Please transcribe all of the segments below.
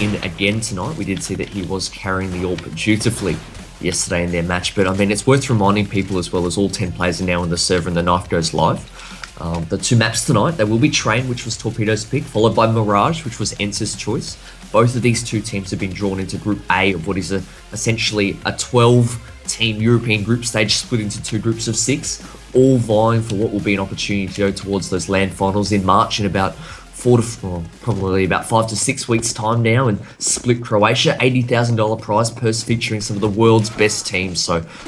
in again tonight. We did see that he was carrying the AWP dutifully yesterday in their match. But I mean, it's worth reminding people as well as all 10 players are now on the server and the knife goes live. The two maps tonight, they will be Train, which was Torpedo's pick, followed by Mirage, which was ENCE's choice. Both of these two teams have been drawn into Group A of what is essentially a 12-team European group stage split into two groups of 6, all vying for what will be an opportunity to go towards those LAN finals in March in about probably about 5 to 6 weeks time now, and split Croatia, $80,000 prize purse featuring some of the world's best teams.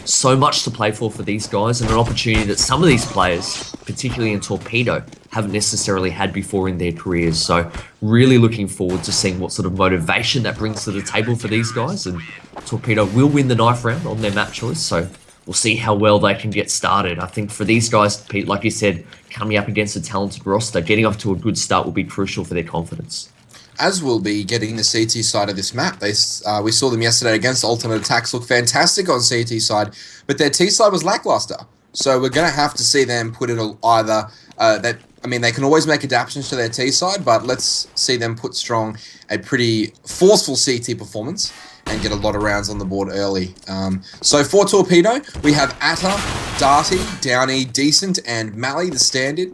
So much to play for these guys, and an opportunity that some of these players, particularly in Torpedo, haven't necessarily had before in their careers. So really looking forward to seeing what sort of motivation that brings to the table for these guys. And Torpedo will win the knife round on their map choice, so we'll see how well they can get started. I think for these guys, Pete, like you said, coming up against a talented roster, getting off to a good start will be crucial for their confidence. As will be getting the CT side of this map. We saw them yesterday against Ultimate Attacks look fantastic on CT side, but their T side was lackluster. So we're going to have to see them put it either they can always make adaptations to their T side, but let's see them put strong a pretty forceful CT performance and get a lot of rounds on the board early. So for Torpedo, we have Atta, Darty, Downey, Decent, and Mally, the standard.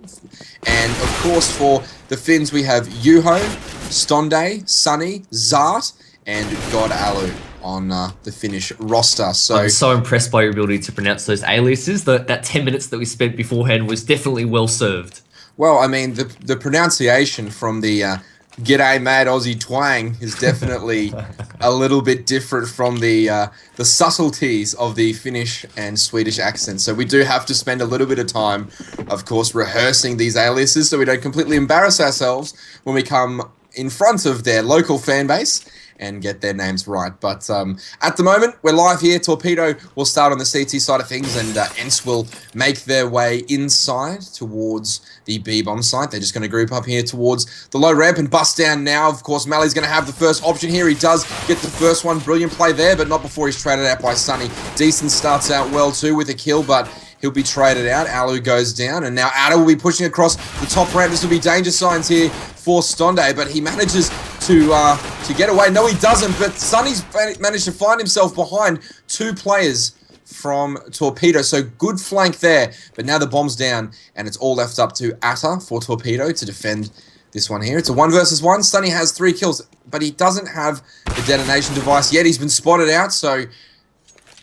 And of course for the Finns, we have Juho, Stonde, Sunny, Zart, and God Alu on the Finnish roster. So I'm so impressed by your ability to pronounce those aliases. That 10 minutes that we spent beforehand was definitely well served. Well, I mean, the pronunciation from the G'day mad Aussie twang is definitely a little bit different from the subtleties of the Finnish and Swedish accents. So we do have to spend a little bit of time, of course, rehearsing these aliases so we don't completely embarrass ourselves when we come in front of their local fan base and get their names right. But at the moment, we're live here. Torpedo will start on the CT side of things, and ENCE will make their way inside towards the B-bomb site. They're just going to group up here towards the low ramp and bust down now. Of course, Mally's going to have the first option here. He does get the first one. Brilliant play there, but not before he's traded out by Sunny. Decent starts out well too with a kill, but he'll be traded out. Alu goes down, and now Atta will be pushing across the top ramp. This will be danger signs here for Stonde, but he manages to get away. No, he doesn't, but Sunny's managed to find himself behind two players from Torpedo, so good flank there. But now the bomb's down, and it's all left up to Atta for Torpedo to defend this one here. It's a 1 versus 1. Sunny has 3 kills, but he doesn't have the detonation device yet. He's been spotted out, so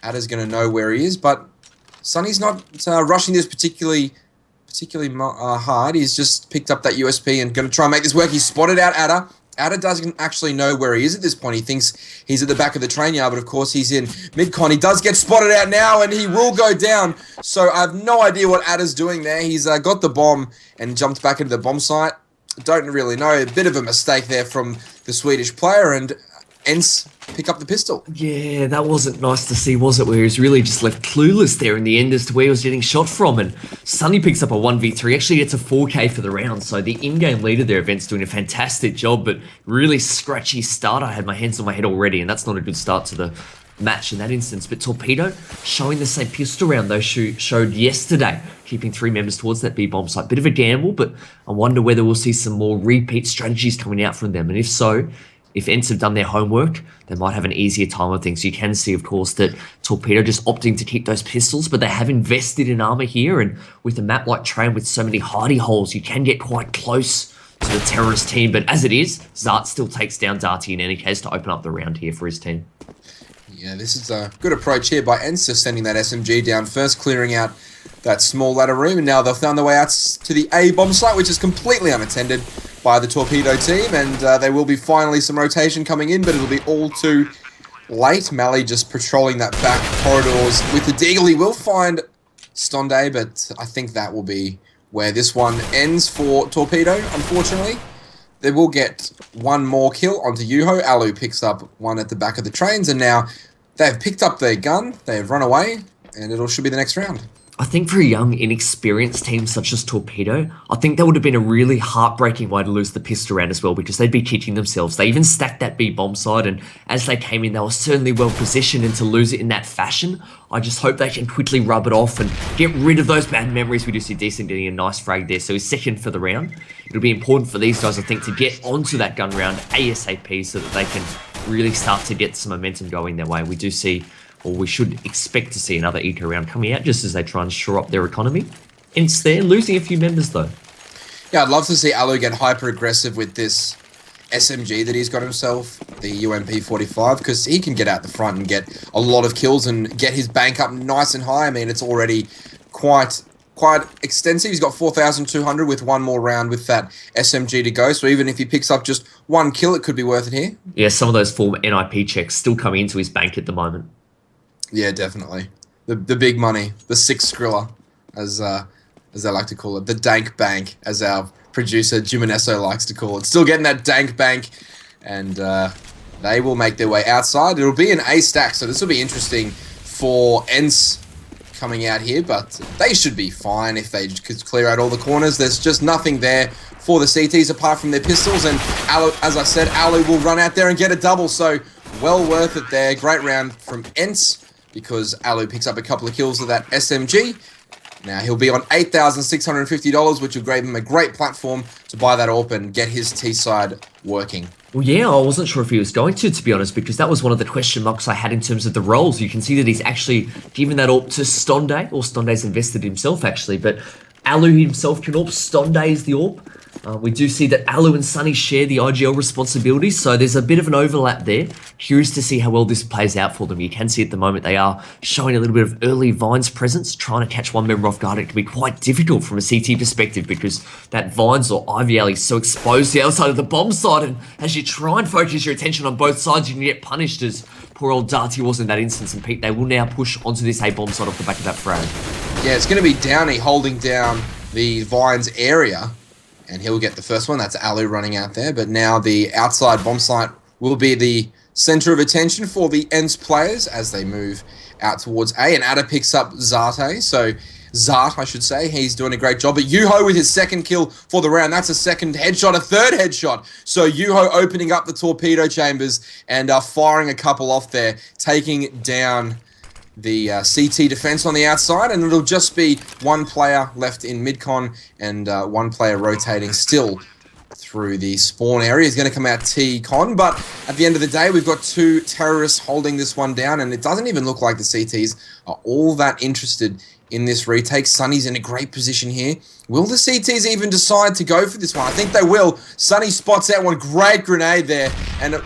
Atta's going to know where he is, but Sunny's not rushing this particularly hard. He's just picked up that USP and going to try and make this work. He's spotted out Atta. Atta doesn't actually know where he is at this point. He thinks he's at the back of the train yard, but of course he's in mid-con. He does get spotted out now, and he will go down. So I have no idea what Atta's doing there. He's got the bomb and jumped back into the bomb site. Don't really know. A bit of a mistake there from the Swedish player, and ENCE pick up the pistol. Yeah, that wasn't nice to see, was it? Where he was really just left clueless there in the end as to where he was getting shot from. And Sunny picks up a 1v3, actually gets a 4K for the round. So the in-game leader there, Event's doing a fantastic job, but really scratchy start. I had my hands on my head already, and that's not a good start to the match in that instance. But Torpedo showing the same pistol round they showed yesterday, keeping 3 members towards that B-bomb site. Bit of a gamble, but I wonder whether we'll see some more repeat strategies coming out from them. And if so, if ENCE have done their homework, they might have an easier time of things. You can see, of course, that Torpedo just opting to keep those pistols, but they have invested in armor here, and with a map like Train with so many hidey holes, you can get quite close to the terrorist team. But as it is, Zart still takes down Darty in any case to open up the round here for his team. Yeah, this is a good approach here by ENCE, just sending that SMG down first, clearing out that small ladder room, and now they've found their way out to the A bomb site, which is completely unattended by the Torpedo team, and there will be finally some rotation coming in, but it'll be all too late. Mally just patrolling that back corridors with the Deagle. He will find Stonde, but I think that will be where this one ends for Torpedo, unfortunately. They will get one more kill onto Juho. Alu picks up one at the back of the trains, and now they've picked up their gun, they've run away, and should be the next round. I think for a young, inexperienced team such as Torpedo, I think that would have been a really heartbreaking way to lose the pistol round as well, because they'd be kicking themselves. They even stacked that B bomb side, and as they came in, they were certainly well positioned, and to lose it in that fashion, I just hope they can quickly rub it off and get rid of those bad memories. We do see Decent getting a nice frag there, so he's second for the round. It'll be important for these guys, I think, to get onto that gun round ASAP so that they can really start to get some momentum going their way. We do see, or we should expect to see, another eco round coming out just as they try and shore up their economy. ENCE there, losing a few members though. Yeah, I'd love to see Alu get hyper aggressive with this SMG that he's got himself, the UMP 45, because he can get out the front and get a lot of kills and get his bank up nice and high. I mean, it's already quite extensive. He's got 4,200 with one more round with that SMG to go. So even if he picks up just one kill, it could be worth it here. Yeah, some of those former NIP checks still coming into his bank at the moment. Yeah, definitely. The big money, the six skrilla, as they like to call it, the dank bank, as our producer Jimenez likes to call it. Still getting that dank bank, and they will make their way outside. It'll be an A stack, so this will be interesting for ENCE coming out here, but they should be fine if they could clear out all the corners. There's just nothing there for the CTs apart from their pistols, and Alu, as I said, Alu will run out there and get a double, so well worth it there. Great round from ENCE, because Alu picks up a couple of kills with that SMG. Now he'll be on $8,650, which will give him a great platform to buy that AWP and get his T-side working. Well, yeah, I wasn't sure if he was going to be honest, because that was one of the question marks I had in terms of the roles. You can see that he's actually given that AWP to Stonde, or Stonde's invested himself actually, but Alu himself can AWP, Stonde is the AWP. We do see that Alu and Sunny share the IGL responsibilities, so there's a bit of an overlap there. Curious to see how well this plays out for them. You can see at the moment they are showing a little bit of early Vines presence, trying to catch one member off guard. It can be quite difficult from a CT perspective because that Vines or Ivy Alley is so exposed to the outside of the bomb side, and as you try and focus your attention on both sides, you can get punished, as poor old Darty was in that instance. And Pete, they will now push onto this A bomb side off the back of that frag. Yeah, it's going to be Downey holding down the Vines area, and he'll get the first one. That's Alu running out there. But now the outside bomb site will be the center of attention for the ENCE players as they move out towards A. And Ada picks up Zate. So Zart, I should say. He's doing a great job. But Yuho with his second kill for the round. That's a second headshot, a third headshot. So Yuho opening up the torpedo chambers and firing a couple off there, taking down the CT defense on the outside, and it'll just be one player left in mid-con and one player rotating still through the spawn area. He's going to come out T-con, but at the end of the day, we've got two terrorists holding this one down, and it doesn't even look like the CTs are all that interested in this retake. Sunny's in a great position here. Will the CTs even decide to go for this one? I think they will. Sunny spots out one great grenade there, and it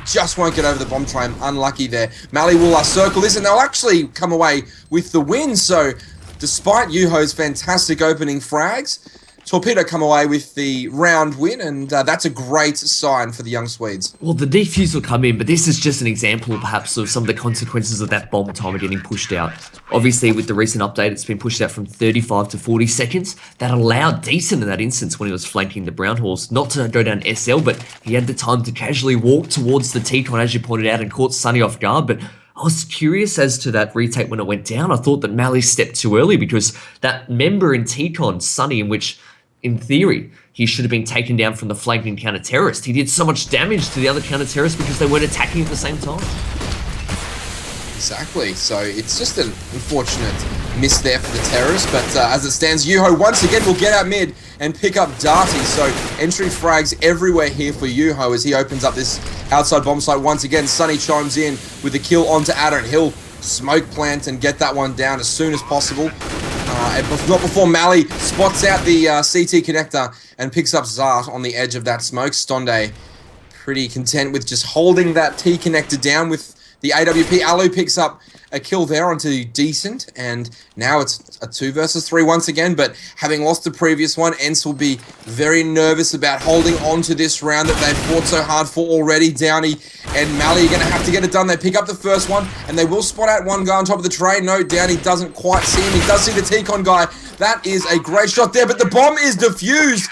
just won't get over the bomb train. Unlucky there. Mally will circle this, and they'll actually come away with the win. So, despite Yuho's fantastic opening frags, Torpedo come away with the round win, and that's a great sign for the young Swedes. Well, the defuse will come in, but this is just an example, perhaps, of some of the consequences of that bomb timer getting pushed out. Obviously, with the recent update, it's been pushed out from 35 to 40 seconds. That allowed Decent in that instance when he was flanking the Brown Horse not to go down SL, but he had the time to casually walk towards the T-con, as you pointed out, and caught Sunny off guard. But I was curious as to that retake when it went down. I thought that Mally stepped too early, because that member in T-con, Sunny, in which, in theory, he should have been taken down from the flanking counter-terrorist. He did so much damage to the other counter-terrorists because they weren't attacking at the same time. Exactly. So it's just an unfortunate miss there for the terrorists. But as it stands, Yuho once again will get out mid and pick up Darty. So entry frags everywhere here for Yuho as he opens up this outside bomb site once again. Sunny chimes in with the kill onto Ada, and he'll smoke plant and get that one down as soon as possible. Not before Mally spots out the CT connector and picks up Zart on the edge of that smoke. Stonde pretty content with just holding that T connector down with the AWP. Alu picks up a kill there onto Decent, and now it's a 2 versus 3 once again, but having lost the previous one, ENCE will be very nervous about holding on to this round that they've fought so hard for already. Downey and Mally are going to have to get it done. They pick up the first one, and they will spot out one guy on top of the train. No, Downey doesn't quite see him. He does see the T-con guy. That is a great shot there, but the bomb is defused.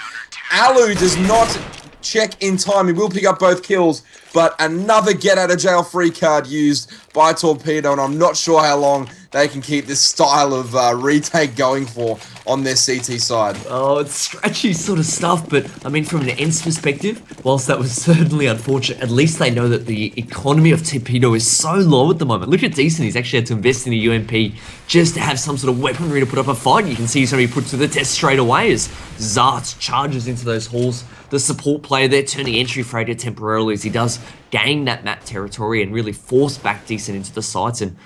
Alu does not check in time. He will pick up both kills, but another get-out-of-jail free card used by Torpedo, and I'm not sure how long they can keep this style of retake going for on their CT side. Oh, it's scratchy sort of stuff, but I mean, from an ENCE perspective, whilst that was certainly unfortunate, at least they know that the economy of Torpedo is so low at the moment. Look at Decent, he's actually had to invest in a UMP just to have some sort of weaponry to put up a fight. You can see he's going to be put to the test straight away as Zart charges into those halls. The support player there turning entry Frater temporarily as he does gain that map territory and really force back Decent into the sights. And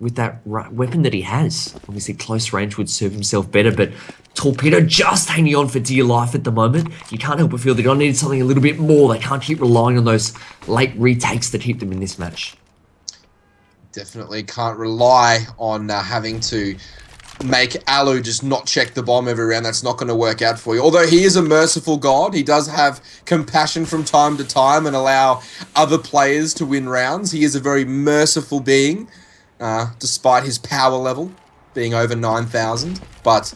with that weapon that he has, obviously close range would serve himself better, but Torpedo just hanging on for dear life at the moment. You can't help but feel they're going to need something a little bit more. They can't keep relying on those late retakes that keep them in this match. Definitely can't rely on having to make Alu just not check the bomb every round. That's not going to work out for you. Although he is a merciful god, he does have compassion from time to time and allow other players to win rounds. He is a very merciful being, despite his power level being over 9,000. But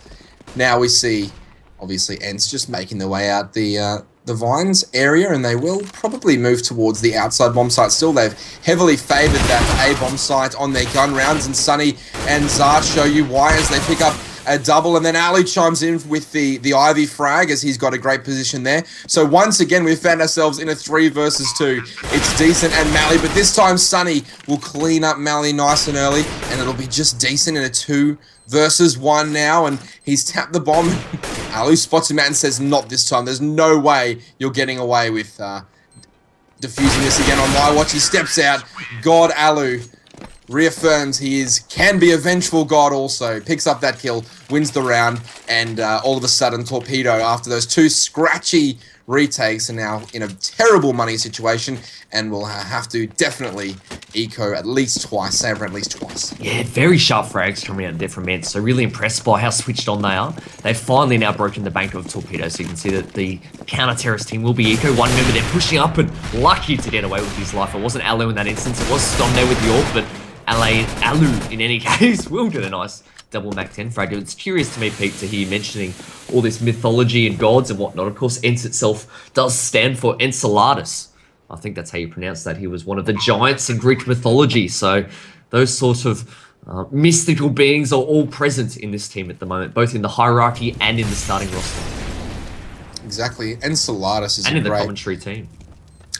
now we see, obviously, ENCE just making their way out the Vines area, and they will probably move towards the outside bomb site still. They've heavily favoured that A bomb site on their gun rounds, and Sunny and Zart show you why as they pick up a double, and then Ali chimes in with the Ivy frag as he's got a great position there. So once again, we've found ourselves in a 3 versus 2. It's Decent and Mally, but this time Sunny will clean up Mally nice and early, and it'll be just Decent in a 2 versus 1 now, and he's tapped the bomb. Alu spots him out and says, not this time. There's no way you're getting away with defusing this again on my watch. He steps out. God Alu reaffirms he can be a vengeful god also. Picks up that kill, wins the round, and all of a sudden Torpedo, after those 2 scratchy retakes, are now in a terrible money situation and will have to definitely eco at least twice, saver at least twice. Yeah, very sharp frags coming out there from ENCE, so really impressed by how switched on they are. They've finally now broken the bank of Torpedo, so you can see that the counter-terrorist team will be eco. One member they're pushing up and lucky to get away with his life. It wasn't Alu in that instance, it was Stom there with the AWP, but Alu in any case will get a nice double Mac 10 frag. It's curious to me, Pete, to hear you mentioning all this mythology and gods and whatnot. Of course, ENCE itself does stand for Enceladus. I think that's how you pronounce that. He was one of the giants in Greek mythology. So those sorts of mystical beings are all present in this team at the moment, both in the hierarchy and in the starting roster. Exactly. Enceladus is and in great... the commentary team.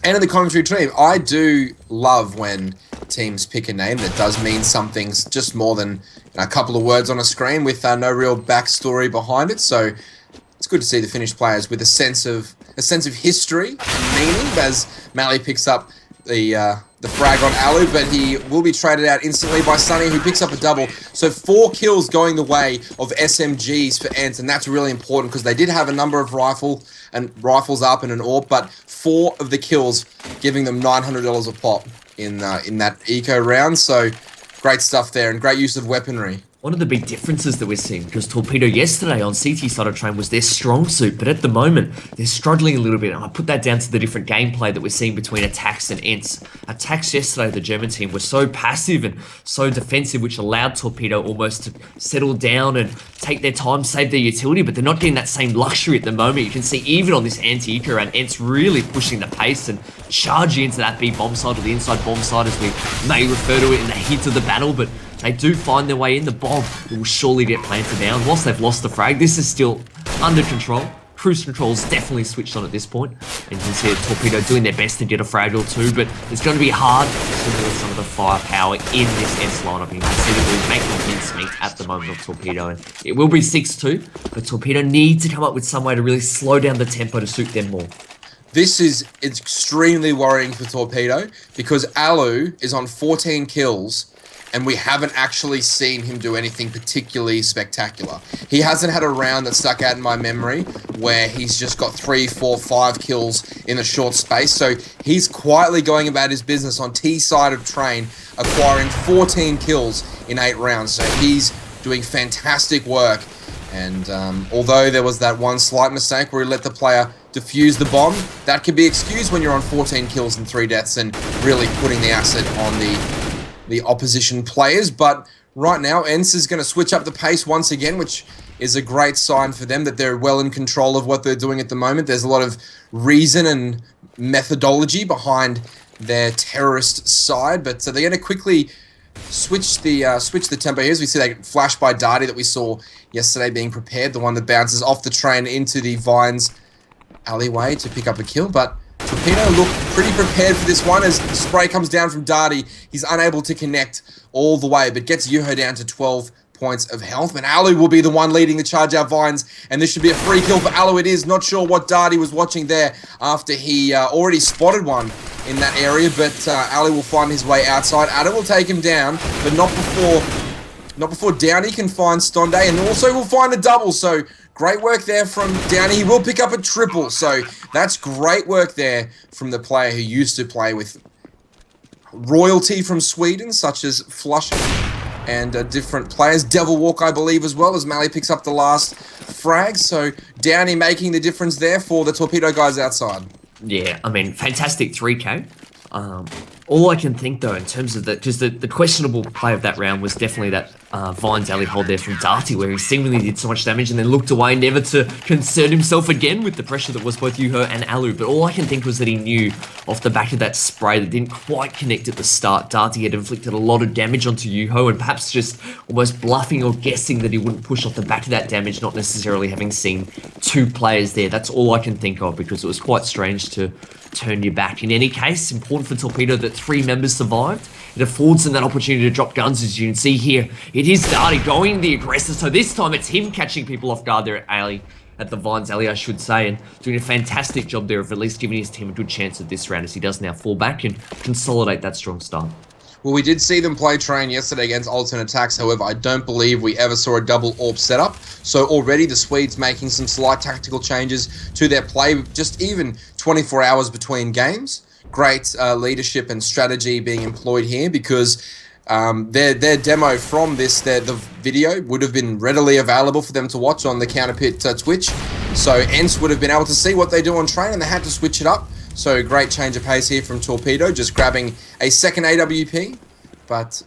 And in the commentary team. I do love when teams pick a name that does mean something just more than a couple of words on a screen with no real backstory behind it. So it's good to see the Finnish players with a sense of history and meaning, as Mally picks up the frag on Alu, but he will be traded out instantly by Sunny, who picks up a double. So 4 kills going the way of SMGs for ENCE, and that's really important because they did have a number of rifles up and an AWP, but 4 of the kills giving them $900 a pop in that eco round. So great stuff there and great use of weaponry. One of the big differences that we're seeing, because Torpedo yesterday on CT side of train was their strong suit, but at the moment they're struggling a little bit, and I put that down to the different gameplay that we're seeing between Attacks and ENCE. Attacks yesterday, the German team, were so passive and so defensive, which allowed Torpedo almost to settle down and take their time, save their utility, but they're not getting that same luxury at the moment. You can see even on this anti-eco round, ENCE really pushing the pace and charging into that B bomb side or the inside bomb side, as we may refer to it in the heat of the battle, but they do find their way in. The bomb will surely get planted down. Whilst they've lost the frag, this is still under control. Cruise control's definitely switched on at this point. And you can see a Torpedo doing their best to get a frag or 2, but it's going to be hard to with some of the firepower in this ENCE lineup. You can see that we're making mincemeat at the moment of Torpedo, and it will be 6-2, but Torpedo need to come up with some way to really slow down the tempo to suit them more. This is extremely worrying for Torpedo because Alu is on 14 kills and we haven't actually seen him do anything particularly spectacular. He hasn't had a round that stuck out in my memory where he's just got 3, 4, 5 kills in a short space. So he's quietly going about his business on T side of train, acquiring 14 kills in 8 rounds. So he's doing fantastic work. And although there was that one slight mistake where he let the player defuse the bomb, that can be excused when you're on 14 kills and 3 deaths and really putting the asset on the opposition players. But right now, ENCE is going to switch up the pace once again, which is a great sign for them that they're well in control of what they're doing at the moment. There's a lot of reason and methodology behind their terrorist side, but they're going to quickly switch the tempo here. As we see that flash by Darty that we saw yesterday being prepared, the one that bounces off the train into the Vines alleyway to pick up a kill, but Torpedo look pretty prepared for this one as the spray comes down from Darty. He's unable to connect all the way, but gets Yuho down to 12 points of health. And Alu will be the one leading the charge out Vines, and this should be a free kill for Alu. It is. Not sure what Darty was watching there after he already spotted one in that area, but Alu will find his way outside. Ada will take him down, but not before Downey can find Stonde, and also will find a double. So great work there from Downey. He will pick up a triple. So that's great work there from the player who used to play with royalty from Sweden, such as Flushing, and different players. Devil Walk, I believe, as well, as Mally picks up the last frag. So Downey making the difference there for the Torpedo guys outside. Yeah, I mean, fantastic 3K. All I can think, though, in terms of the questionable play of that round was definitely that Vines alley hold there from Darty, where he seemingly did so much damage and then looked away, never to concern himself again with the pressure that was both Yuho and Alu. But all I can think was that he knew off the back of that spray that didn't quite connect at the start, Darty had inflicted a lot of damage onto Yuho, and perhaps just almost bluffing or guessing that he wouldn't push off the back of that damage, not necessarily having seen two players there. That's all I can think of, because it was quite strange to turn your back. In any case, important for Torpedo that 3 members survived. It affords them that opportunity to drop guns, as you can see here. It is Darty going the aggressor, so this time it's him catching people off guard there at the Vines alley, I should say, and doing a fantastic job there of at least giving his team a good chance at this round, as he does now fall back and consolidate that strong start. Well, we did see them play train yesterday against alternate attacks. However, I don't believe we ever saw a double AWP setup. So already the Swedes making some slight tactical changes to their play, just even 24 hours between games. Great leadership and strategy being employed here, because their demo from this, the video, would have been readily available for them to watch on the Counterpit Twitch. So ENCE would have been able to see what they do on train, and they had to switch it up. So great change of pace here from Torpedo, just grabbing a second AWP. But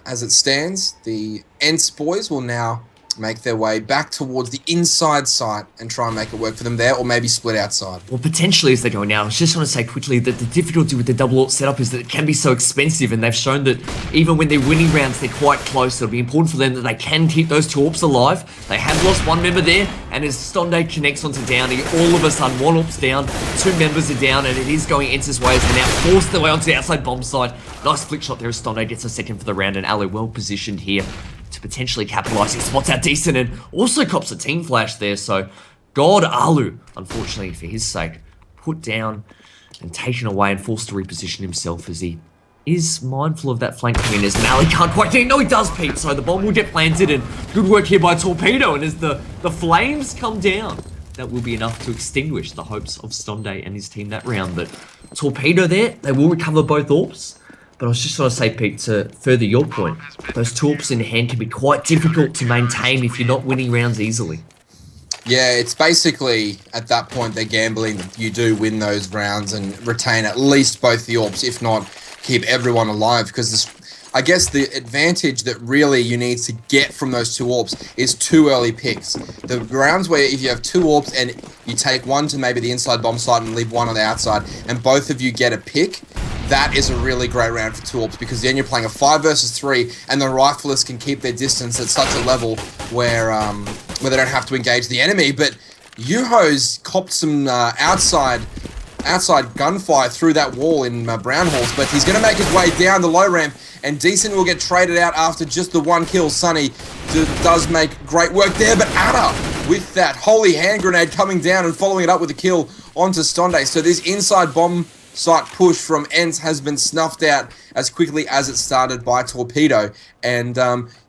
as it stands, the ENCE boys will now make their way back towards the inside site and try and make it work for them there, or maybe split outside. Well, potentially as they go now. I just want to say quickly that the difficulty with the double AWP setup is that it can be so expensive, and they've shown that even when they're winning rounds, they're quite close. It'll be important for them that they can keep those 2 AWPs alive. They have lost 1 member there, and as Stonde connects onto Downey, all of a sudden 1 AWP's down, 2 members are down, and it is going ENCE's way as they now force their way onto the outside bomb side. Nice flick shot there as Stonde gets a second for the round, and Alu well positioned here to potentially capitalise. He spots out decent and also cops a team flash there. So God, Alu, unfortunately for his sake, put down and taken away and forced to reposition himself, as he is mindful of that flank coming as Mally can't quite think. No, he does, Pete. So the bomb will get planted, and good work here by Torpedo. And as the flames come down, that will be enough to extinguish the hopes of Stonde and his team that round. But Torpedo there, they will recover both AWPs. But I was just going to say, Pete, to further your point, those 2 AWPs in hand can be quite difficult to maintain if you're not winning rounds easily. Yeah, it's basically, at that point, they're gambling that you do win those rounds and retain at least both the AWPs, if not keep everyone alive, because I guess the advantage that really you need to get from those 2 AWPs is 2 early picks. The rounds where if you have 2 AWPs and you take one to maybe the inside bomb site and leave one on the outside, and both of you get a pick, that is a really great round for 2 AWPs, because then you're playing a 5 versus 3, and the riflers can keep their distance at such a level where they don't have to engage the enemy. But Yuho's copped some outside gunfire through that wall in Brown Halls, but he's going to make his way down the low ramp, and Decent will get traded out after just the 1 kill. Sunny does make great work there, but Ada with that holy hand grenade coming down and following it up with a kill onto Stonde. So this inside bomb site push from ENCE has been snuffed out as quickly as it started by Torpedo, and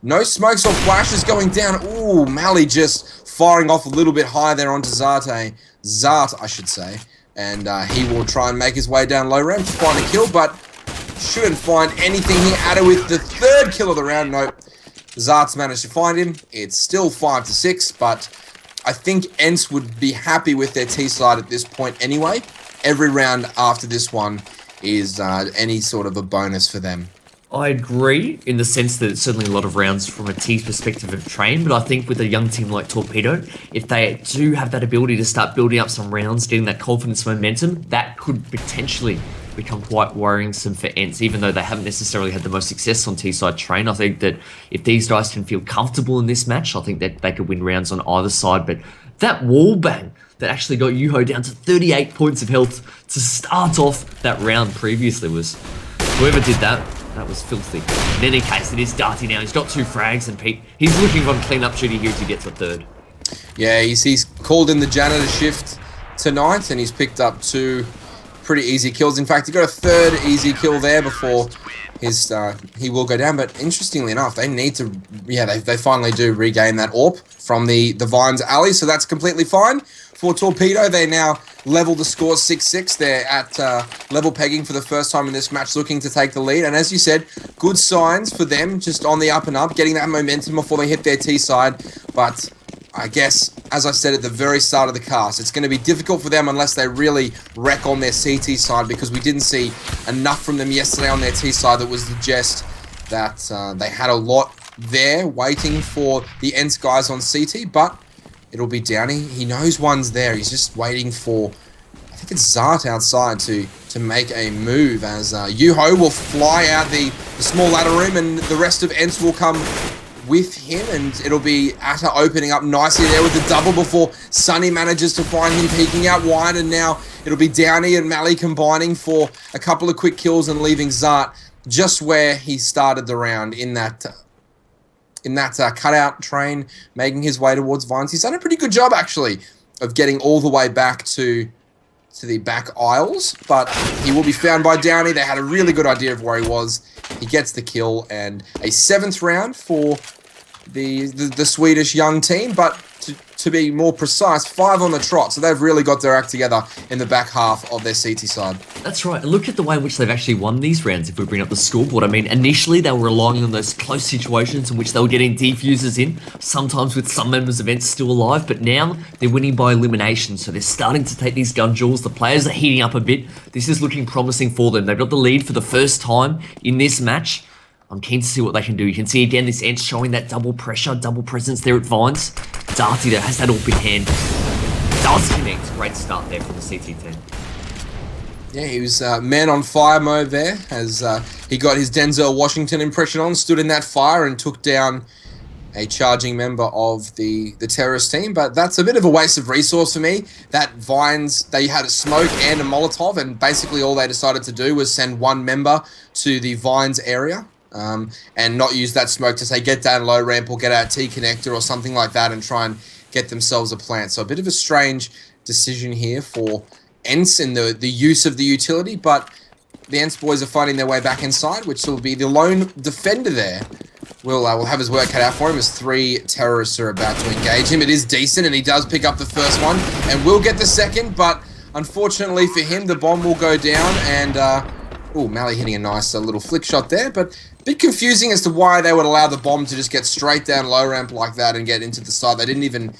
no smokes or flashes going down. Ooh, Mally just firing off a little bit high there onto Zart, I should say, and he will try and make his way down low ramp to find a kill, but shouldn't find anything here. Ada with the 3rd kill of the round. Nope, Zart's managed to find him. It's still 5-6, but I think ENCE would be happy with their T side at this point anyway. Every round after this one is any sort of a bonus for them. I agree in the sense that it's certainly a lot of rounds from a team's perspective of train, but I think with a young team like Torpedo, if they do have that ability to start building up some rounds, getting that confidence momentum, that could potentially become quite worrisome for ENCE, even though they haven't necessarily had the most success on T-side train. I think that if these guys can feel comfortable in this match, I think that they could win rounds on either side. But that wall bang that actually got Yuho down to 38 points of health to start off that round previously was, whoever did that, that was filthy. In any case, it is Darty now. He's got 2 frags, and Pete, he's looking on clean-up duty here to get to 3rd. Yeah, he's called in the janitor shift tonight, and he's picked up 2 pretty easy kills. In fact, he got a 3rd easy kill there before he will go down. But interestingly enough, they need to, they finally do regain that AWP from the Vines alley, so that's completely fine. For Torpedo, they now level the score 6-6. They're at level pegging for the first time in this match, looking to take the lead. And as you said, good signs for them, just on the up and up, getting that momentum before they hit their T side. But I guess, as I said at the very start of the cast, it's going to be difficult for them unless they really wreck on their CT side, because we didn't see enough from them yesterday on their T side that was suggest that they had a lot there waiting for the ENCE guys on CT. But it'll be Downey. He knows one's there. He's just waiting for, I think it's Zart outside to make a move, as Yuho will fly out the small ladder room, and the rest of ENCE will come with him, and it'll be Atta opening up nicely there with the double before Sunny manages to find him peeking out wide, and now it'll be Downey and Mally combining for a couple of quick kills and leaving Zart just where he started the round in that cutout train, making his way towards Vines. He's done a pretty good job, actually, of getting all the way back to the back aisles, but he will be found by Downey. They had a really good idea of where he was. He gets the kill, and a 7th round for the Swedish young team, but to be more precise, 5 on the trot. So they've really got their act together in the back half of their CT side. That's right. And look at the way in which they've actually won these rounds if we bring up the scoreboard. I mean, initially they were relying on those close situations in which they were getting defusers in, sometimes with some members of ENCE still alive, but now they're winning by elimination. So they're starting to take these gun duels. The players are heating up a bit. This is looking promising for them. They've got the lead for the first time in this match. I'm keen to see what they can do. You can see again this ENCE showing that double pressure, double presence there at Vines. Darty there has that AWP in hand. Does connect. Great start there from the CT team. Yeah, he was man on fire mode there, as he got his Denzel Washington impression on, stood in that fire and took down a charging member of the terrorist team. But that's a bit of a waste of resource for me. That Vines, they had a smoke and a Molotov, and basically all they decided to do was send one member to the Vines area. And not use that smoke to say get down low ramp or get out T connector or something like that and try and get themselves a plant. So a bit of a strange decision here for ENCE in the use of the utility, but the ENCE boys are finding their way back inside, which will be the lone defender there. Will have his work cut out for him as 3 terrorists are about to engage him. It is decent, and he does pick up the first one and will get the second, but unfortunately for him, the bomb will go down, and Mally hitting a nice little flick shot there, but a bit confusing as to why they would allow the bomb to just get straight down low ramp like that and get into the side. They didn't even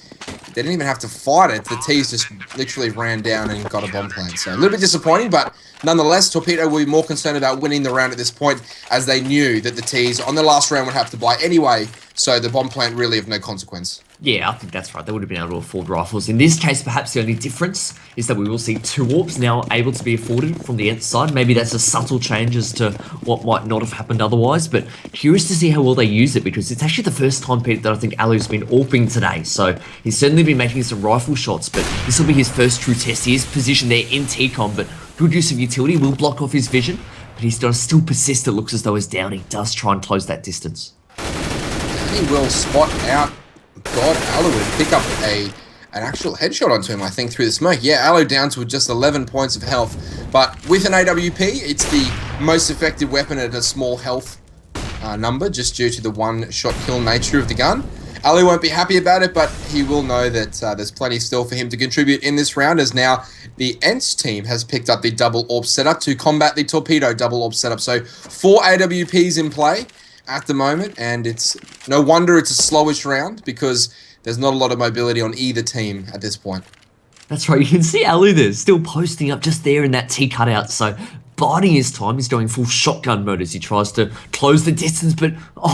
have to fight it. The T's just literally ran down and got a bomb plant. So a little bit disappointing, but nonetheless, Torpedo will be more concerned about winning the round at this point, as they knew that the T's on the last round would have to buy anyway, so the bomb plant really of no consequence. Yeah, I think that's right. They would have been able to afford rifles. In this case, perhaps the only difference is that we will see 2 AWPs now able to be afforded from the ENCE side. Maybe that's a subtle change as to what might not have happened otherwise, but curious to see how well they use it, because it's actually the first time, Pete, that I think Alu's been AWPing today. So he's certainly been making some rifle shots, but this will be his first true test. He is positioned there in T-com, but good use of utility will block off his vision, but he's going to still persist. It looks as though his Downey does try and close that distance. He will spot out God Alu and pick up an actual headshot onto him, I think, through the smoke. Yeah, Alu down to just 11 points of health, but with an AWP, it's the most effective weapon at a small health number, just due to the one-shot kill nature of the gun. Alu won't be happy about it, but he will know that there's plenty still for him to contribute in this round, as now the ENCE team has picked up the double AWP setup to combat the Torpedo double AWP setup. So 4 AWPs in play at the moment, and it's no wonder it's a slowish round, because there's not a lot of mobility on either team at this point. That's right, you can see Alu there still posting up just there in that T cutout, so biding his time. He's going full shotgun mode as he tries to close the distance, but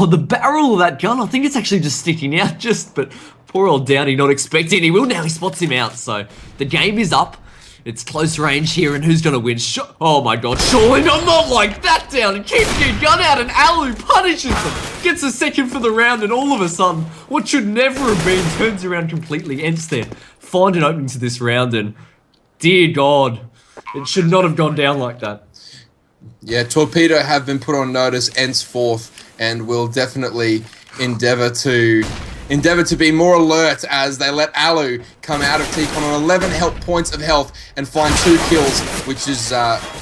the barrel of that gun, I think it's actually just sticking out but poor old Downey not expecting. He will now, he spots him out, so the game is up. It's close range here, and who's gonna win? Oh my god, surely not like that down, and keeps your gun out, and Alu punishes them. Gets a second for the round, and all of a sudden, what should never have been turns around completely. ENCE there, find an opening to this round, and dear god, it should not have gone down like that. Yeah, Torpedo have been put on notice, ENCE fourth, and will definitely endeavor to be more alert as they let Alu come out of T-Con on 11 points of health and find 2 kills, which is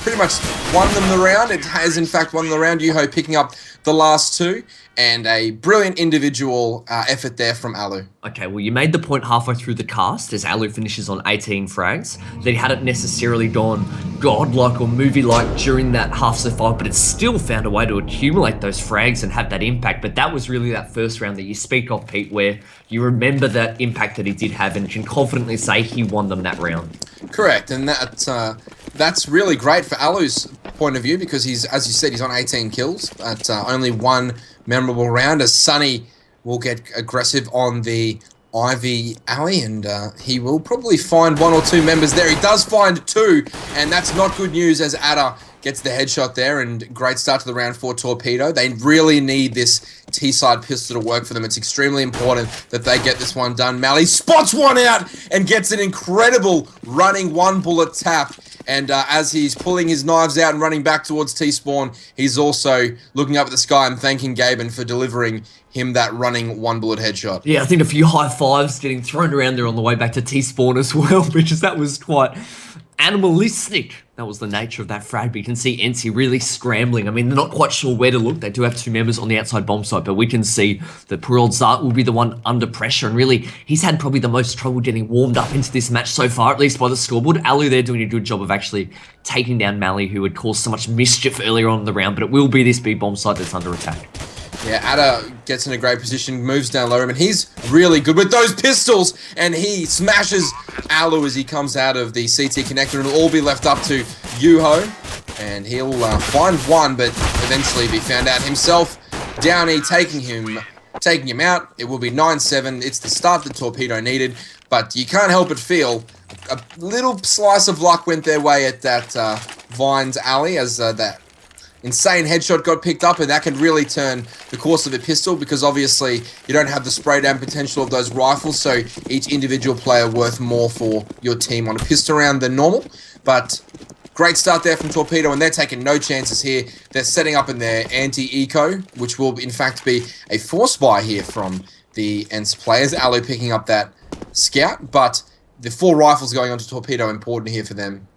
pretty much won them the round. It has in fact won the round. Yuho picking up the last 2, and a brilliant individual effort there from Alu. Okay, well, you made the point halfway through the cast as Alu finishes on 18 frags that he hadn't necessarily gone godlike or movie-like during that half so far, but it's still found a way to accumulate those frags and have that impact. But that was really that first round that you speak of, Pete, where you remember that impact that he did have and can confidently say he won them that round. Correct, and that's really great for Alu's point of view because he's, as you said, he's on 18 kills at only 1 memorable round, as Sunny will get aggressive on the Ivy alley, and he will probably find 1 or 2 members there. He does find 2, and that's not good news as Ada gets the headshot there, and great start to the round for Torpedo. They really need this T-side pistol to work for them. It's extremely important that they get this one done. Mally spots one out and gets an incredible running 1-bullet tap. And as he's pulling his knives out and running back towards T-spawn, he's also looking up at the sky and thanking Gaben for delivering him that running 1-bullet headshot. Yeah, I think a few high fives getting thrown around there on the way back to T-spawn as well, because that was quite animalistic. That was the nature of that frag. But you can see ENCE really scrambling. I mean, they're not quite sure where to look. They do have 2 members on the outside bomb site, but we can see that poor old Zart will be the one under pressure. And really, he's had probably the most trouble getting warmed up into this match so far, at least by the scoreboard. Alu there doing a good job of actually taking down Mally, who had caused so much mischief earlier on in the round, but it will be this big bomb site that's under attack. Yeah, Ada gets in a great position, moves down low room, and he's really good with those pistols, and he smashes Alu as he comes out of the CT connector, and it'll all be left up to Yuho, and he'll find 1, but eventually be found out himself. Downey taking him out. It will be 9-7. It's the start that Torpedo needed, but you can't help but feel a little slice of luck went their way at that Vines alley as that insane headshot got picked up, and that can really turn the course of a pistol because obviously you don't have the spray down potential of those rifles, so each individual player worth more for your team on a pistol round than normal. But great start there from Torpedo, and they're taking no chances here. They're setting up in their anti-eco, which will in fact be a force buy here from the ENCE players. Alu picking up that scout, but the 4 rifles going onto Torpedo important here for them.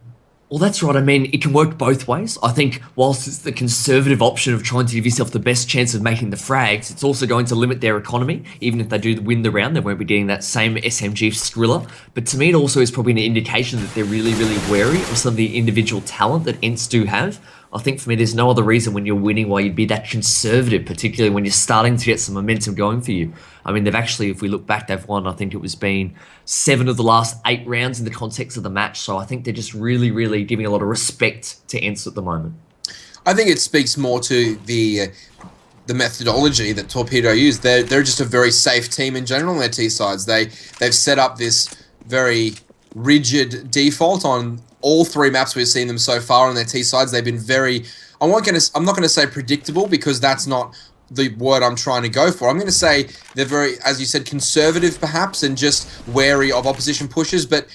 Well, that's right. I mean, it can work both ways. I think whilst it's the conservative option of trying to give yourself the best chance of making the frags, it's also going to limit their economy. Even if they do win the round, they won't be getting that same SMG Skrilla. But to me, it also is probably an indication that they're really, really wary of some of the individual talent that ENCE do have. I think for me, there's no other reason when you're winning why you'd be that conservative, particularly when you're starting to get some momentum going for you. I mean, they've actually, if we look back, they've won, I think it was been 7 of the last 8 rounds in the context of the match. So I think they're just really, really giving a lot of respect to ENCE at the moment. I think it speaks more to the methodology that Torpedo used. They're just a very safe team in general on their T-sides. They've set up this very rigid default on all 3 maps we've seen them so far on their T-sides. They've been very, I'm not going to say predictable because that's not the word I'm trying to go for. I'm going to say they're very, as you said, conservative perhaps, and just wary of opposition pushes, but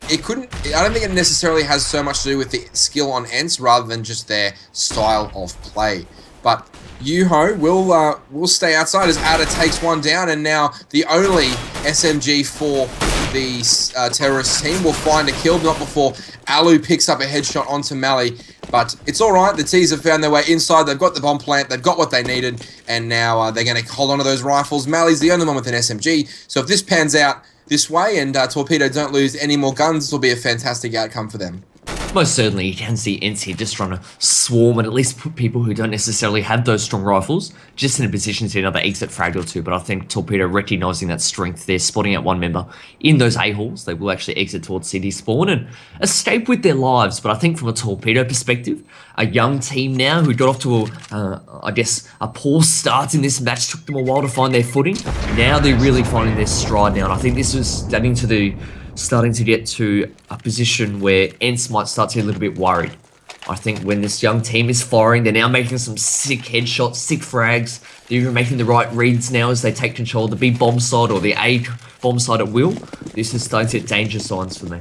I don't think it necessarily has so much to do with the skill on ENCE rather than just their style of play. But Yuho will stay outside as Ada takes one down, and now the only SMG for the terrorist team will find a kill, not before Alu picks up a headshot onto Mally. But it's all right. The T's have found their way inside. They've got the bomb plant. They've got what they needed, and now they're going to hold on to those rifles. Mally's the only one with an SMG, so if this pans out this way and Torpedo don't lose any more guns, this will be a fantastic outcome for them. Most certainly, you can see ENCE here just trying to swarm and at least put people who don't necessarily have those strong rifles just in a position to get another exit frag or 2. But I think Torpedo recognising that strength there, spotting out one member in those A-holes. They will actually exit towards CD spawn and escape with their lives. But I think from a Torpedo perspective, a young team now who got off to I guess, a poor start in this match, took them a while to find their footing. Now they're really finding their stride now. And I think this was starting to starting to get to a position where ENCE might start to get a little bit worried. I think when this young team is firing, they're now making some sick headshots, sick frags. They're even making the right reads now as they take control of the B bomb side or the A bomb side at will. This is starting to get danger signs for me.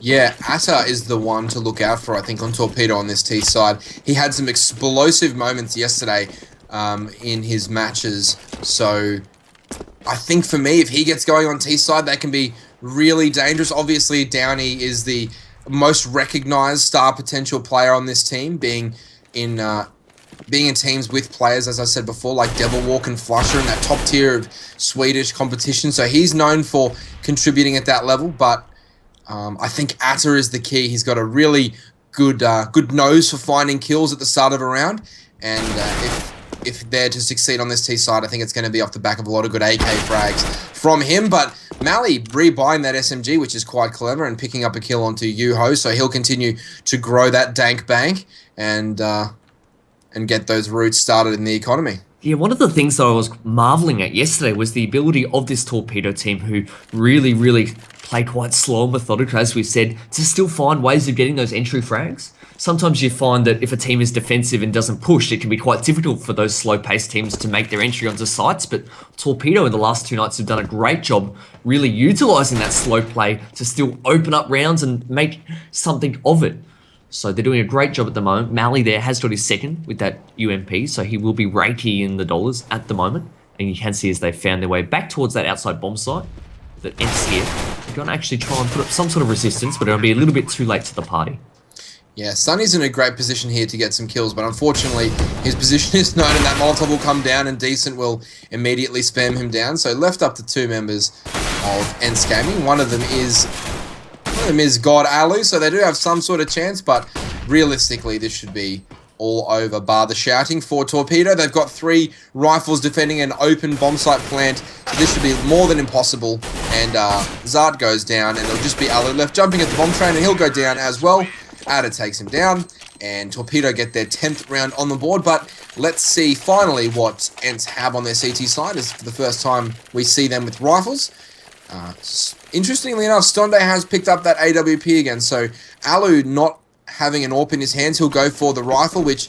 Yeah, Atta is the one to look out for, I think, on Torpedo on this T side. He had some explosive moments yesterday in his matches. So I think for me, if he gets going on T side, that can be really dangerous. Obviously, Downey is the most recognized star potential player on this team, being in teams with players, as I said before, like Devilwalk and Flusher in that top tier of Swedish competition. So he's known for contributing at that level, but I think Atta is the key. He's got a really good nose for finding kills at the start of a round, and if they're to succeed on this T side, I think it's going to be off the back of a lot of good AK frags from him. But Mally rebuying that SMG, which is quite clever, and picking up a kill onto Yuho, so he'll continue to grow that dank bank and get those roots started in the economy. Yeah, one of the things that I was marveling at yesterday was the ability of this Torpedo team, who really, really play quite slow and methodical, as we said, to still find ways of getting those entry frags. Sometimes you find that if a team is defensive and doesn't push, it can be quite difficult for those slow-paced teams to make their entry onto sites, but Torpedo in the last 2 nights have done a great job really utilising that slow play to still open up rounds and make something of it. So they're doing a great job at the moment. Mally there has got his second with that UMP, so he will be rakey in the dollars at the moment. And you can see as they found their way back towards that outside bomb site, that ENCE here, they're going to actually try and put up some sort of resistance, but it'll be a little bit too late to the party. Yeah, Sunny's in a great position here to get some kills, but unfortunately his position is known and that Molotov will come down and Decent will immediately spam him down. So left up to 2 members of ENCE Gaming. One of them is God Alu, so they do have some sort of chance, but realistically this should be all over, bar the shouting for Torpedo. They've got 3 rifles defending an open bomb site plant, so this should be more than impossible. And Zard goes down, and it'll just be Alu left jumping at the bomb train, and he'll go down as well. Ada takes him down, and Torpedo get their 10th round on the board. But let's see finally what ENCE have on their CT side. As for the first time we see them with rifles. Interestingly enough, Stonde has picked up that AWP again, so Alu not having an AWP in his hands, he'll go for the rifle, which,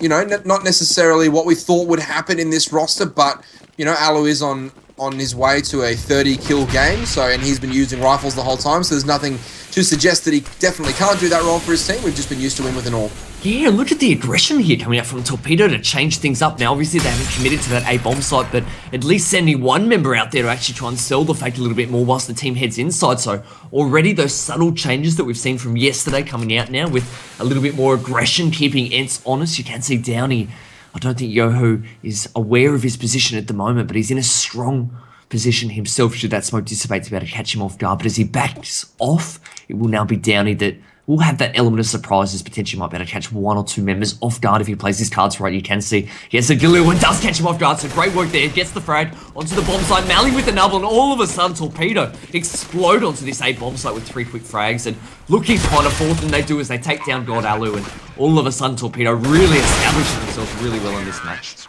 you know, not necessarily what we thought would happen in this roster, but, you know, Alu is on his way to a 30-kill game, so, and he's been using rifles the whole time, so there's nothing to suggest that he definitely can't do that role for his team. We've just been used to him with an AWP. Yeah, look at the aggression here coming out from Torpedo to change things up. Now, obviously, they haven't committed to that A bomb site, but at least sending one member out there to actually try and sell the fake a little bit more whilst the team heads inside. So already those subtle changes that we've seen from yesterday coming out now with a little bit more aggression, keeping ENCE honest. You can see Downey, I don't think Yoho is aware of his position at the moment, but he's in a strong position himself should that smoke dissipate to be able to catch him off guard. But as he backs off, it will now be Downey that will have that element of surprises. Potentially might be able to catch 1 or 2 members off guard if he plays his cards right. You can see he has a Galil and does catch him off guard, so great work there. Gets the frag onto the bomb site. Mally with the nub, and all of a sudden Torpedo explode onto this A bomb site with 3 quick frags, and looking kind of forth, and they do as they take down God Alu, and all of a sudden Torpedo really establishing himself really well in this match.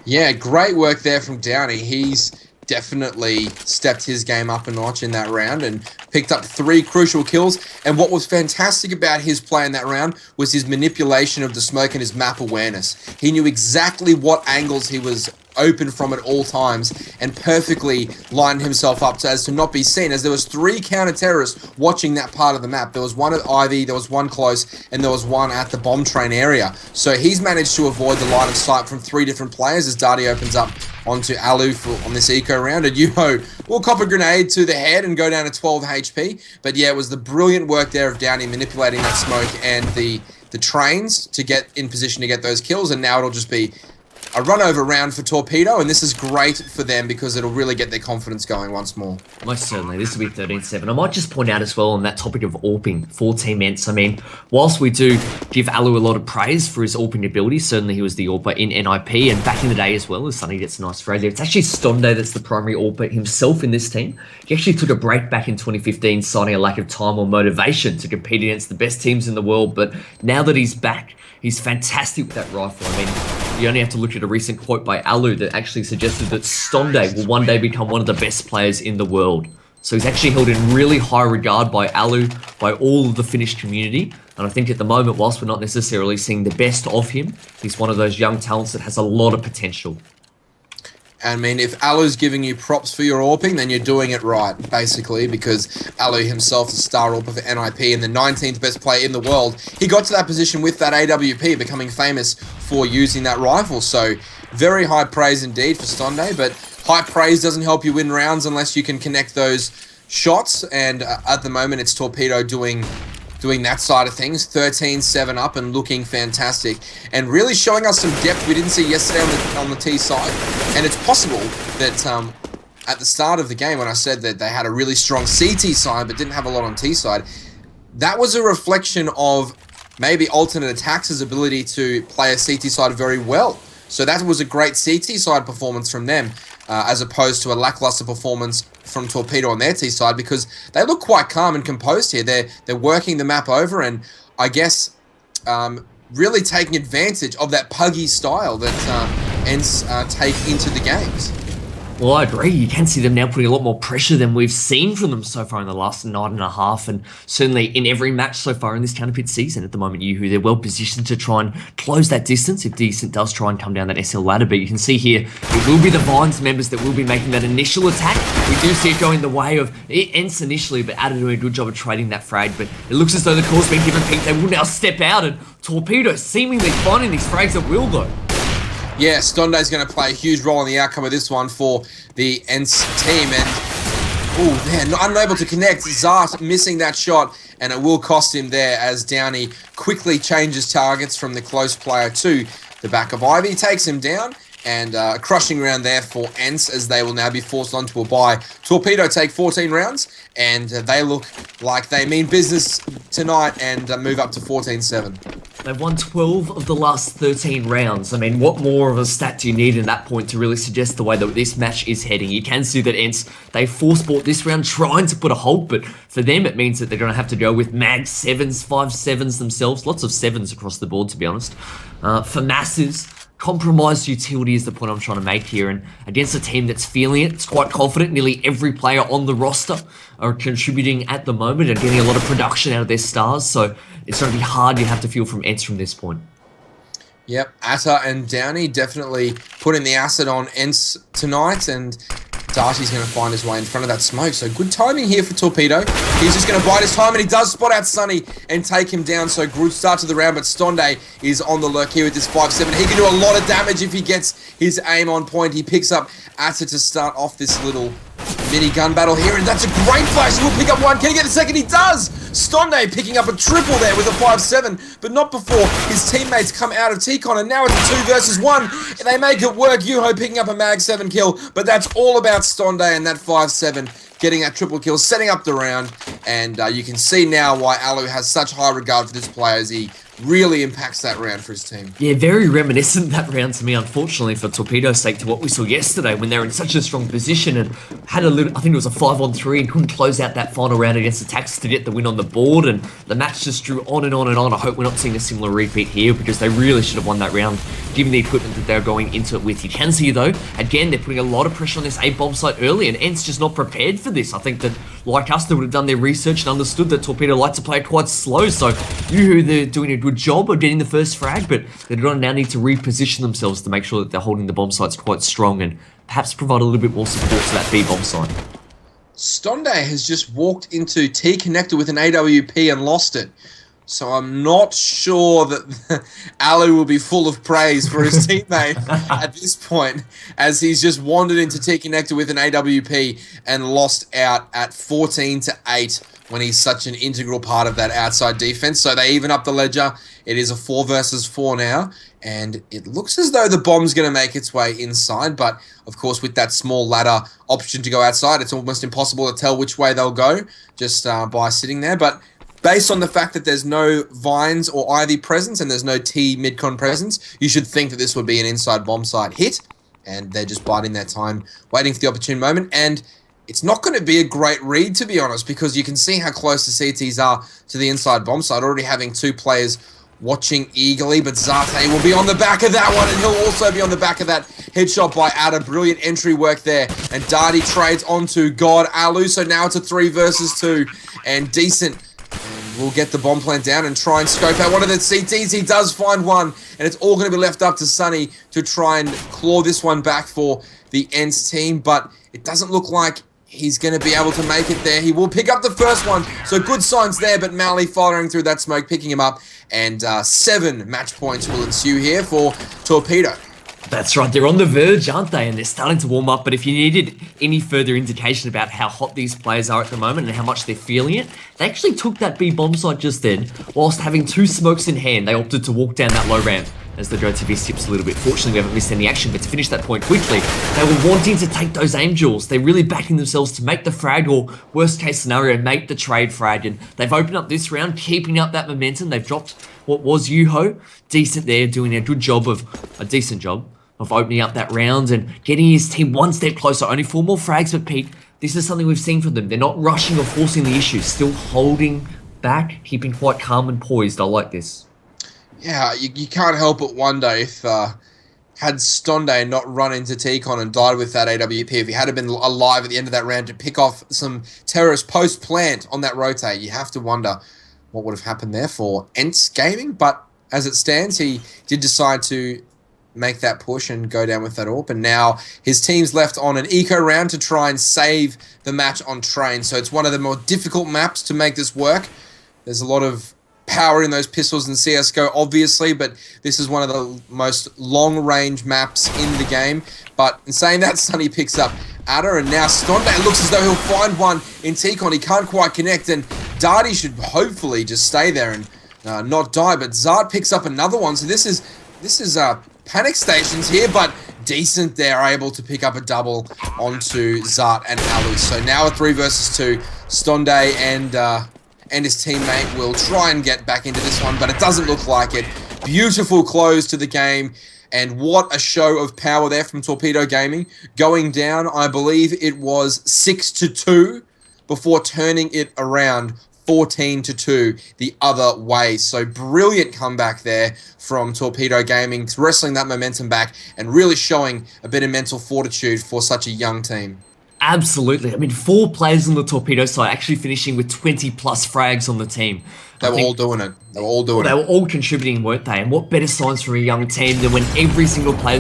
Yeah, great work there from Downey. He's definitely stepped his game up a notch in that round and picked up 3 crucial kills. And what was fantastic about his play in that round was his manipulation of the smoke and his map awareness. He knew exactly what angles he was open from at all times and perfectly lined himself up so as to not be seen, as there was 3 counter-terrorists watching that part of the map. There was one at Ivy, there was one close, and there was one at the bomb train area. So he's managed to avoid the line of sight from 3 different players as Dadi opens up onto Alu on this eco round, and Yuho will cop a grenade to the head and go down to 12 HP. But yeah, it was the brilliant work there of Downey manipulating that smoke and the trains to get in position to get those kills, and now it'll just be a run-over round for Torpedo, and this is great for them because it'll really get their confidence going once more. Most certainly. This will be 13-7. I might just point out as well on that topic of AWPing for Team ENCE. I mean, whilst we do give Alu a lot of praise for his AWPing ability, certainly he was the AWPer in NIP, and back in the day as well, as Sunny gets a nice frag there. It's actually Stonde that's the primary AWPer himself in this team. He actually took a break back in 2015, citing a lack of time or motivation to compete against the best teams in the world, but now that he's back, he's fantastic with that rifle. I mean, you only have to look at a recent quote by Alu that actually suggested that Stonde will one day become one of the best players in the world. So he's actually held in really high regard by Alu, by all of the Finnish community. And I think at the moment, whilst we're not necessarily seeing the best of him, he's one of those young talents that has a lot of potential. I mean, if Alu's giving you props for your AWPing, then you're doing it right, basically, because Alu himself is star AWPer for NIP and the 19th best player in the world. He got to that position with that AWP, becoming famous for using that rifle. So, very high praise indeed for Stonday, but high praise doesn't help you win rounds unless you can connect those shots, and at the moment, it's Torpedo doing that side of things. 13-7 up and looking fantastic, and really showing us some depth we didn't see yesterday on the T side. And it's possible that at the start of the game, when I said that they had a really strong CT side but didn't have a lot on T side, that was a reflection of maybe alternate attacks' ability to play a CT side very well. So that was a great CT side performance from them, as opposed to a lackluster performance from Torpedo on their T side, because they look quite calm and composed here. They're working the map over, and I guess really taking advantage of that puggy style that ENCE take into the games. Well, I agree. You can see them now putting a lot more pressure than we've seen from them so far in the last night and a half, and certainly in every match so far in this Counterpit season at the moment. They're well positioned to try and close that distance if Decent does try and come down that SL ladder. But you can see here, it will be the Vines members that will be making that initial attack. We do see it going the way of ENCE initially, but Ada doing a good job of trading that frag. But it looks as though the call's been given pink. They will now step out, and Torpedo seemingly finding these frags at will, though. Yeah, Stonday's going to play a huge role in the outcome of this one for the ENCE team. And, they're unable to connect. Zart missing that shot, and it will cost him there as Downey quickly changes targets from the close player to the back of Ivy. Takes him down, and a crushing round there for ENCE, as they will now be forced onto a bye. Torpedo take 14 rounds, and they look like they mean business tonight and move up to 14-7. They've won 12 of the last 13 rounds. I mean, what more of a stat do you need in that point to really suggest the way that this match is heading? You can see that ENCE, they force-bought this round trying to put a halt, but for them it means that they're going to have to go with mag 7s, 5-7s themselves. Lots of 7s across the board, to be honest. For masses, compromised utility is the point I'm trying to make here, and against a team that's feeling it, it's quite confident. Nearly every player on the roster are contributing at the moment and getting a lot of production out of their stars, so it's going to be hard, you have to feel, from ENCE from this point. Yep, Atta and Downey definitely putting the acid on ENCE tonight, and Darty's going to find his way in front of that smoke. So good timing here for Torpedo. He's just going to bide his time, and he does spot out Sunny and take him down. So good start to the round, but Stonday is on the lurk here with this 5-7. He can do a lot of damage if he gets his aim on point. He picks up Atta to start off this little mini gun battle here, and that's a great flash. He will pick up one. Can he get the second? He does! Stonday picking up a triple there with a 5-7, but not before his teammates come out of T-Con, and now it's a 2 versus 1, and they make it work. Yuho picking up a mag 7 kill, but that's all about Stonday and that 5-7 getting that triple kill, setting up the round, and you can see now why Alu has such high regard for this player, as he really impacts that round for his team. Yeah, very reminiscent that round to me, unfortunately, for Torpedo's sake, to what we saw yesterday when they were in such a strong position and had a little, I think it was a 5-on-3, and couldn't close out that final round against the Tax to get the win on the board, and the match just drew on and on and on. I hope we're not seeing a similar repeat here, because they really should have won that round, given the equipment that they're going into it with. You can see, though, again, they're putting a lot of pressure on this A-bomb site early, and ENCE just not prepared for this. I think that, like us, they would have done their research and understood that Torpedo like to play it quite slow, so they're doing a good job of getting the first frag, but they're going to now need to reposition themselves to make sure that they're holding the bomb sites quite strong and perhaps provide a little bit more support to that B bomb site. Stonday has just walked into T connector with an AWP and lost it. So I'm not sure that Alu will be full of praise for his teammate at this point, as he's just wandered into T connector with an AWP and lost out at 14-8 when he's such an integral part of that outside defense. So they even up the ledger. It is a 4 versus 4 now, and it looks as though the bomb's going to make its way inside, but of course with that small ladder option to go outside, it's almost impossible to tell which way they'll go just by sitting there. But based on the fact that there's no Vines or Ivy presence and there's no T midcon presence, you should think that this would be an inside bomb site hit, and they're just biding their time, waiting for the opportune moment. And it's not going to be a great read, to be honest, because you can see how close the CTs are to the inside bomb site, already having 2 players watching eagerly, but Zate will be on the back of that one, and he'll also be on the back of that headshot by Ada. Brilliant entry work there, and Darty trades onto God Alu, so now it's a 3 versus 2, and Decent will get the bomb plant down and try and scope out one of the CTs. He does find one, and it's all going to be left up to Sunny to try and claw this one back for the ENCE team, but it doesn't look like he's going to be able to make it there. He will pick up the first one, so good signs there, but Mally firing through that smoke, picking him up, and 7 match points will ensue here for Torpedo. That's right, they're on the verge, aren't they? And they're starting to warm up, but if you needed any further indication about how hot these players are at the moment and how much they're feeling it, they actually took that B bomb site just then, whilst having 2 smokes in hand. They opted to walk down that low ramp as the Go TV tips a little bit. Fortunately, we haven't missed any action, but to finish that point quickly, they were wanting to take those aim duels. They're really backing themselves to make the frag, or worst case scenario, make the trade frag, and they've opened up this round, keeping up that momentum. They've dropped what was Yuho. Decent there, doing a decent job of opening up that round and getting his team one step closer. Only 4 more frags, but Pete, this is something we've seen from them. They're not rushing or forcing the issue, still holding back, keeping quite calm and poised. I like this. Yeah, you can't help but wonder if had Stonde not run into T-Con and died with that AWP, if he had been alive at the end of that round to pick off some terrorist post-plant on that rotate, you have to wonder what would have happened there for ENCE Gaming. But as it stands, he did decide to make that push and go down with that AWP, and now his team's left on an eco round to try and save the match on train. So it's one of the more difficult maps to make this work. There's a lot of power in those pistols in CSGO, obviously, but this is one of the most long-range maps in the game. But in saying that, Sunny picks up Ada, and now Stonde looks as though he'll find one in T-Con. He can't quite connect, and Darty should hopefully just stay there and not die, but Zart picks up another one. So this is panic stations here, but Decent there, able to pick up a double onto Zart and Alu. So now a 3 versus 2. Stonde and his teammate will try and get back into this one, but it doesn't look like it. Beautiful close to the game, and what a show of power there from Torpedo Gaming. Going down, I believe it was 6-2 before turning it around 14-2 the other way. So brilliant comeback there from Torpedo Gaming, wrestling that momentum back and really showing a bit of mental fortitude for such a young team. Absolutely. I mean, 4 players on the Torpedo side actually finishing with 20 plus frags on the team. They were all doing it. They were all doing it. They were all contributing, weren't they? And what better signs for a young team than when every single player